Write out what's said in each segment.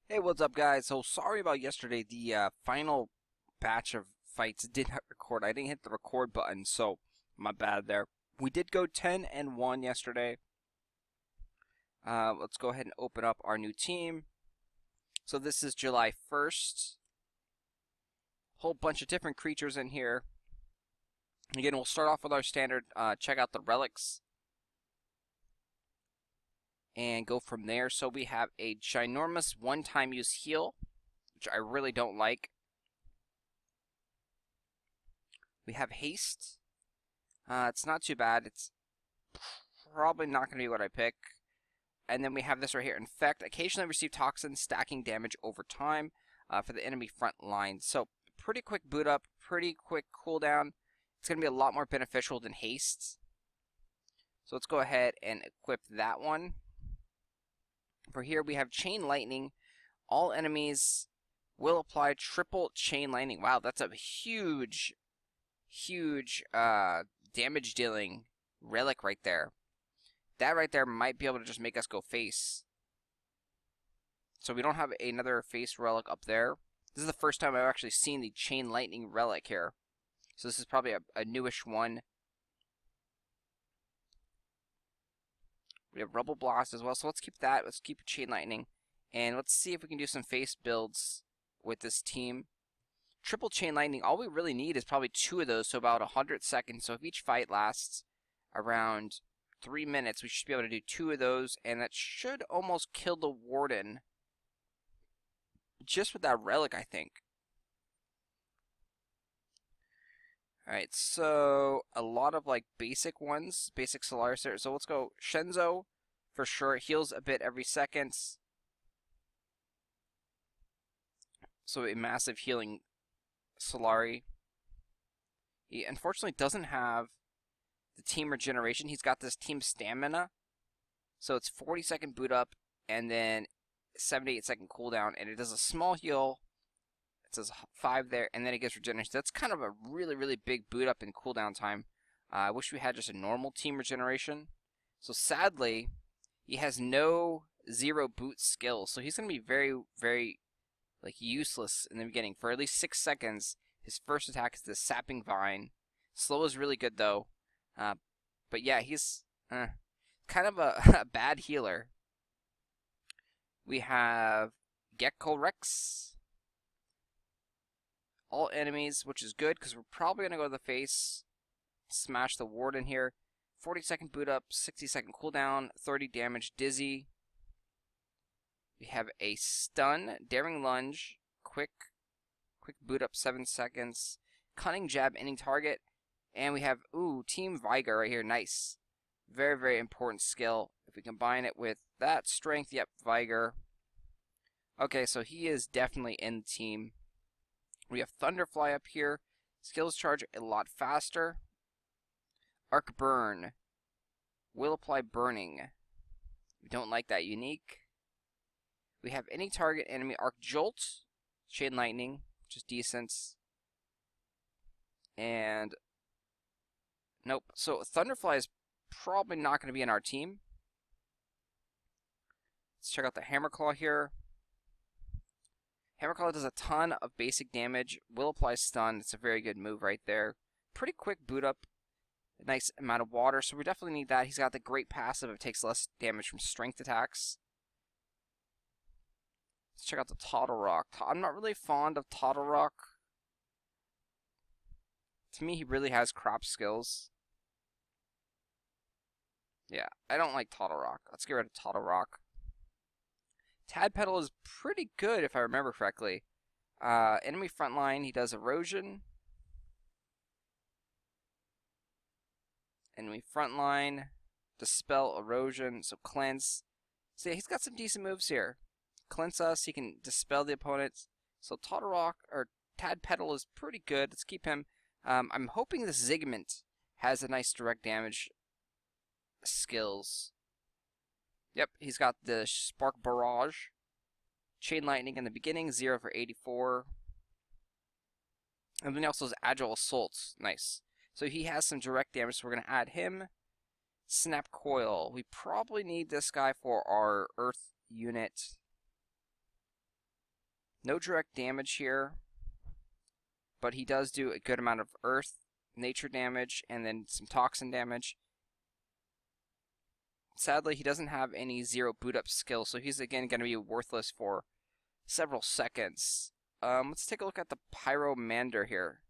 Hey, what's up, guys? So sorry about yesterday. The final batch of fights did not record. I didn't hit the record button, so my bad there. We did go 10-1 yesterday. Let's go ahead and open up our new team. So this is July 1st. Whole bunch of different creatures in here. Again, we'll start off with our standard. Check out the relics and go from there. So we have a ginormous one-time use heal, which I really don't like. We have haste. It's not too bad. It's probably not going to be what I pick. And then we have this right here. Infect. Occasionally receive toxins, stacking damage over time for the enemy front line. So pretty quick boot up, pretty quick cooldown. It's going to be a lot more beneficial than haste. So let's go ahead and equip that one. For here we have Chain Lightning. All enemies will apply triple Chain Lightning. Wow, that's a huge damage dealing relic right there. That right there might be able to just make us go face. So we don't have another face relic up there. This is the first time I've actually seen the Chain Lightning relic here. So this is probably a newish one. We have Rubble Blast as well, so let's keep that. Let's keep Chain Lightning. And let's see if we can do some face builds with this team. Triple Chain Lightning, all we really need is probably 2 of those, so about 100 seconds. So if each fight lasts around 3 minutes, we should be able to do 2 of those, and that should almost kill the Warden. Just with that relic, I think. Alright, so a lot of like basic ones, basic Solaris here. So let's go Shenzo for sure. It heals a bit every second. So a massive healing Solari. He unfortunately doesn't have the team regeneration. He's got this team stamina. So it's 40-second boot up and then 78-second cooldown. And it does a small heal. It says 5 there, and then it gets regeneration. That's kind of a really big boot up and cooldown time. I wish we had just a normal team regeneration. So sadly, he has no 0 boot skills. So he's going to be very like useless in the beginning. For at least 6 seconds, his first attack is the Sapping Vine. Slow is really good though. But yeah, he's kind of a bad healer. We have Gecko Rex. All enemies, which is good because we're probably going to go to the face, smash the Warden here. 40-second boot up, 60-second cooldown, 30 damage, Dizzy. We have a stun, Daring Lunge, quick boot up, 7 seconds, Cunning Jab, ending target, and we have, Team Vigor right here, nice. Very important skill. If we combine it with that strength, yep, Vigor. Okay, so he is definitely in the team. We have Thunderfly up here. Skills charge a lot faster. Arc Burn. Will apply burning. We don't like that unique. We have any target enemy. Arc Jolt. Chain Lightning, which is decent. And nope. So Thunderfly is probably not going to be in our team. Let's check out the Hammerclaw here. Hammerclaw does a ton of basic damage, will apply stun. It's a very good move right there. Pretty quick boot up, a nice amount of water, so we definitely need that. He's got the great passive. It takes less damage from strength attacks. Let's check out the Toddlerock. I'm not really fond of Toddlerock. To me, he really has crap skills. Yeah, I don't like Toddlerock. Let's get rid of Toddlerock. Tadpedal is pretty good if I remember correctly. Enemy frontline, he does erosion. Enemy frontline, dispel erosion, so cleanse. So yeah, he's got some decent moves here. Cleanse us, he can dispel the opponents. So Toddlerock or Tadpedal is pretty good. Let's keep him. I'm hoping this Ziggurat has a nice direct damage skills. Yep, he's got the Spark Barrage. Chain Lightning in the beginning, 0 for 84. And then he also has Agile Assault. Nice. So he has some direct damage, so we're going to add him. Snap Coil. We probably need this guy for our Earth unit. No direct damage here, but he does do a good amount of earth, nature damage, and then some toxin damage. Sadly, he doesn't have any zero boot up skill, so he's again going to be worthless for several seconds. Let's take a look at the Pyromander here.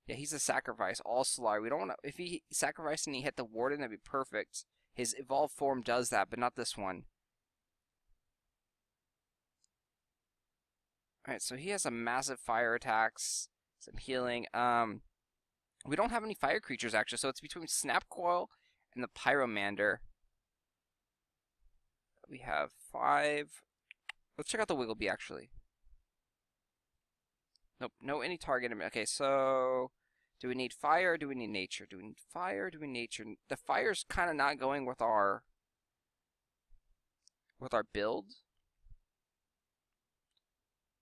Yeah, he's a sacrifice, all Solari. We don't want to. If he sacrificed and he hit the Warden, that'd be perfect. His evolved form does that, but not this one. Alright, so he has a massive fire attacks, some healing. We don't have any fire creatures actually, so it's between Snap Coil and the Pyromander. We have 5. Let's check out the Wigglebee actually. Nope, no any target. Okay, so do we need fire or do we need nature? Do we need fire or do we need nature? The fire's kind of not going with our build.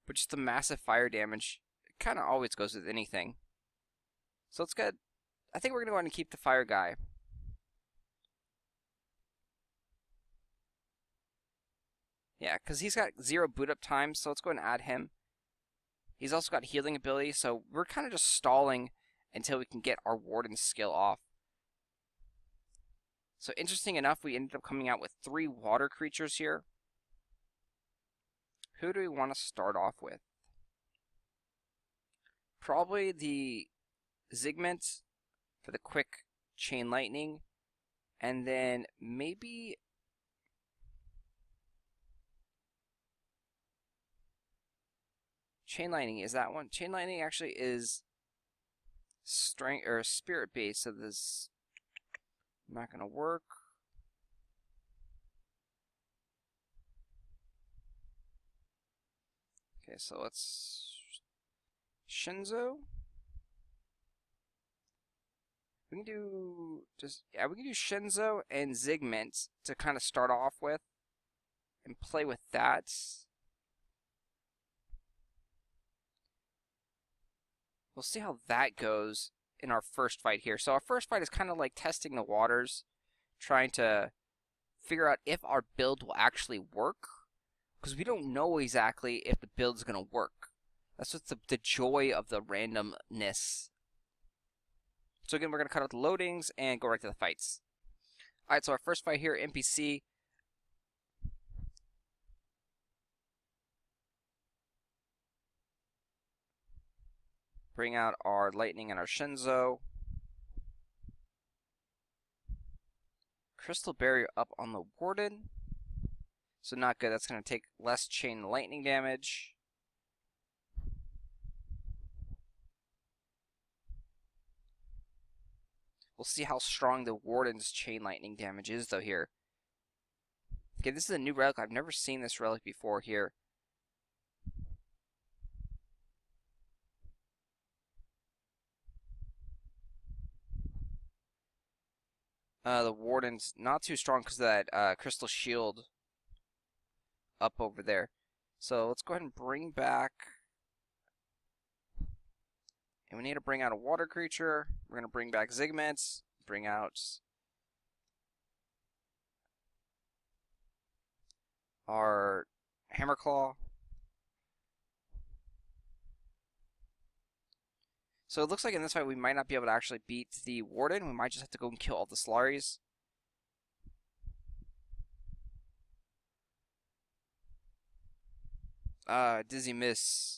But just the massive fire damage kind of always goes with anything. So let's get. I think we're going to go ahead and keep the fire guy. Yeah, because he's got 0 boot up time, so let's go ahead and add him. He's also got healing ability, so we're kind of just stalling until we can get our Warden skill off. So interesting enough, we ended up coming out with 3 water creatures here. Who do we want to start off with? Probably the Zigment for the quick chain lightning, and then maybe chain lightning is that one. Chain lightning actually is strength or spirit based, so this not gonna work. Okay, so let's Shinzo. We can do we can do Shinzo and Zigment to kind of start off with and play with that. We'll see how that goes in our first fight here. So our first fight is kind of like testing the waters, trying to figure out if our build will actually work, because we don't know exactly if the build's going to work. That's what's the joy of the randomness. So again, we're going to cut out the loadings and go right to the fights. Alright, so our first fight here, NPC. Bring out our Lightning and our Shinzo. Crystal Barrier up on the Warden. So not good. That's going to take less chain lightning damage. We'll see how strong the Warden's chain lightning damage is, though, here. Okay, this is a new relic. I've never seen this relic before here. The Warden's not too strong because of that Crystal Shield up over there. So let's go ahead and bring back. And we need to bring out a water creature. We're going to bring back Zigments. Bring out our Hammerclaw. So it looks like in this fight we might not be able to actually beat the Warden. We might just have to go and kill all the Solaris. Dizzy Miss.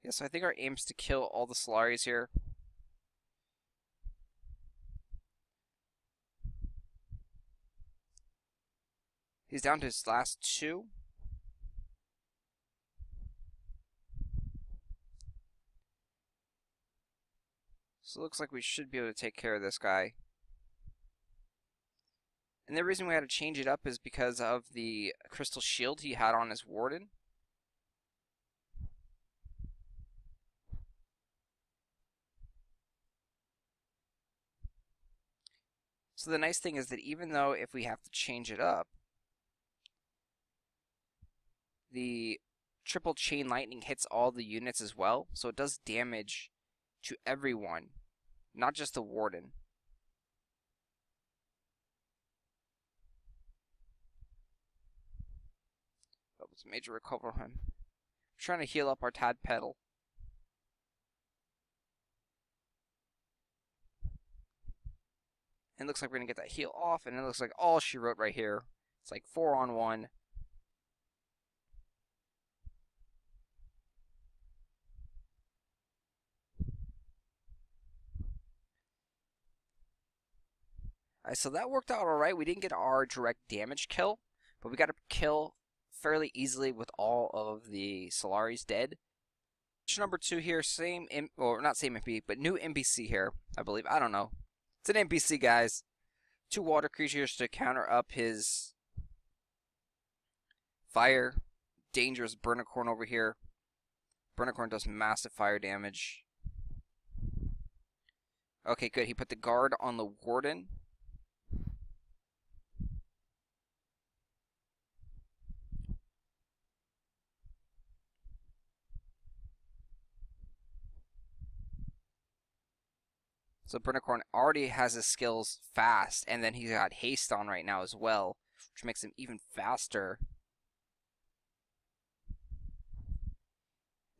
Yeah, so I think our aim is to kill all the Solaris here. He's down to his last 2. So it looks like we should be able to take care of this guy. And the reason we had to change it up is because of the Crystal Shield he had on his Warden. So the nice thing is that even though if we have to change it up, the triple chain lightning hits all the units as well, so it does damage to everyone, not just the warden. That was a major recovery on him. Trying to heal up our Tadpetal. And it looks like we're going to get that heal off, and it looks like all she wrote right here. It's like 4-on-1. Alright, so that worked out alright. We didn't get our direct damage kill, but we got a kill fairly easily with all of the Solaris dead. Mission number 2 here, or not same MP, but new NPC here, I believe. I don't know. It's an NPC, guys. 2 water creatures to counter up his fire. Dangerous Burnicorn over here. Burnicorn does massive fire damage. Okay, good. He put the guard on the warden. So Burnicorn already has his skills fast, and then he's got haste on right now as well, which makes him even faster.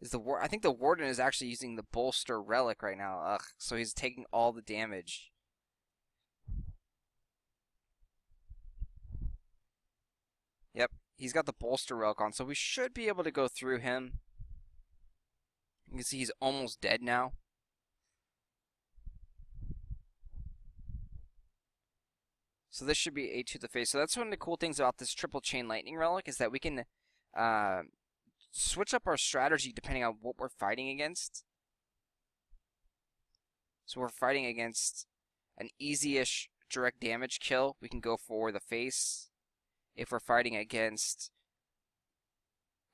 I think the warden is actually using the bolster relic right now. Ugh, so he's taking all the damage. Yep, he's got the bolster relic on, so we should be able to go through him. You can see he's almost dead now. So this should be a to the face. So that's one of the cool things about this triple chain lightning relic is that we can switch up our strategy depending on what we're fighting against. So we're fighting against an easy-ish direct damage kill. We can go for the face. If we're fighting against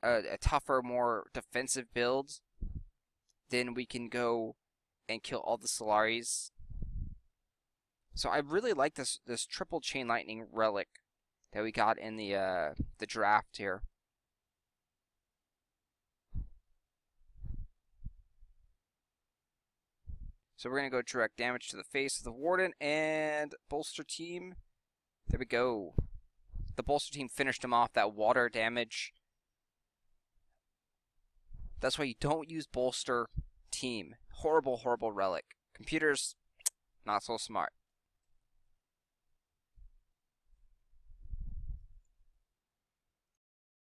a tougher, more defensive build, then we can go and kill all the Solaris. So I really like this triple chain lightning relic that we got in the draft here. So we're gonna go direct damage to the face of the warden and bolster team. There we go. The bolster team finished him off. That water damage. That's why you don't use bolster team. Horrible, horrible relic. Computers, not so smart.